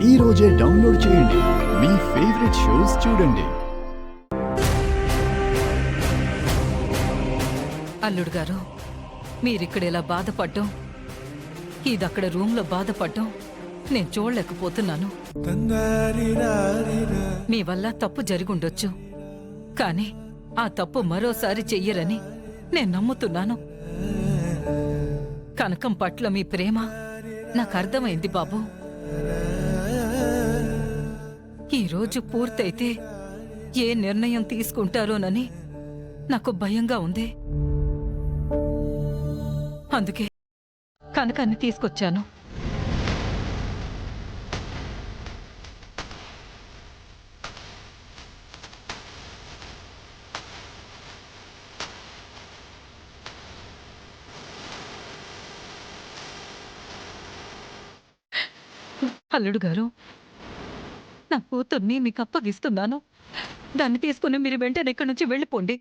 ఈ రోజే డౌన్లోడ్ చేయండి. మీ ఫేవరెట్ షోస్ చూడండి. అల్లుడు గారు, మీరిక్కడ ఇలా బాధపడ్డం, ఇదక్కడ రూమ్లో బాధపడ్డం నేను చూడలేకపోతున్నాను. మీ వల్ల తప్పు జరిగుండొచ్చు, కానీ ఆ తప్పు మరోసారి చెయ్యరని నేను నమ్ముతున్నాను. కనకం పట్ల మీ ప్రేమ నాకు అర్థమైంది బాబు. ఈరోజు పూర్తయితే ఏ నిర్ణయం తీసుకుంటారోనని నాకు భయంగా ఉంది. అందుకే కనకాన్ని తీసుకొచ్చాను. అల్లుడు గారు, నా కూతుర్ని మీకు అప్పగిస్తున్నాను. దాన్ని తీసుకుని మీరు వెంటనే ఇక్కడి నుంచి వెళ్ళిపోండి.